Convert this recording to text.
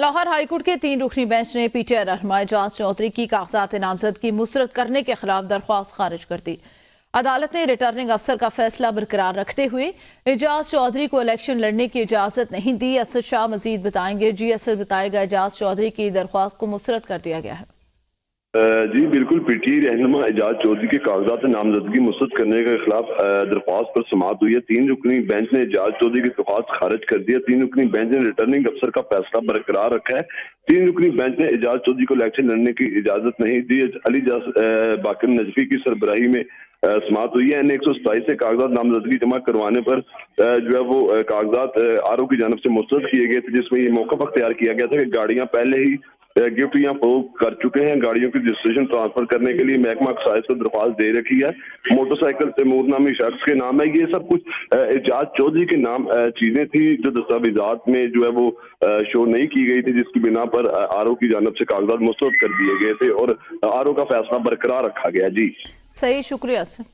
Lahore high court के 3 रुकनी bench ने PTI रहनुमा एजाज चौधरी की कागजात नामजदगी मुस्तरद करने के खिलाफ दरख्वास्त खारिज कर दी। अदालत ने रिटर्निंग अफसर का फैसला बरकरार रखते हुए एजाज चौधरी को इलेक्शन लड़ने की इजाजत नहीं दी। असद शाह मजीद बताएंगे। जी असद, बताएगा एजाज चौधरी की दरख्वास्त को मुस्तरद कर दिया गया है। जी बिल्कुल, पीटीआई रहनुमा एजाज चौधरी के कागजात नामजदगी मुस्तरद करने के खिलाफ दरख्वास्त पर समाअत हुई है। 3 रुकनी बेंच ने एजाज चौधरी की दरख्वास्त खारिज कर दी है। 3 रुकनी बेंच ने रिटर्निंग अफसर का फैसला बरकरार रखा है। 3 रुकनी बेंच ने एजाज चौधरी को इलेक्शन लड़ने की इजाजत नहीं दी। अली बाकर नजफी की सरबराही में समाअत हुई है। N127 से कागजात नामजदगी जमा करवाने पर जो है वो कागजात आरओ की जानब से मुस्तरद किए गए थे, जिसमें ये मौका अख्तियार किया गया था कि गाड़ियां पहले ही गिफ्ट या फरोख्त कर चुके हैं। गाड़ियों की रजिस्ट्रेशन ट्रांसफर करने के लिए महकमा एक्साइज को दरख्वास्त दे रखी है। मोटरसाइकिल तैमूर नामी शख्स के नाम है। ये सब कुछ एजाज चौधरी के नाम चीजें थी जो दस्तावेजात में जो है वो शो नहीं की गई थी, जिसकी बिना पर आरओ की जानब से कागजात मुस्तरद कर दिए गए थे और आरओ का फैसला बरकरार रखा गया। जी सही, शुक्रिया।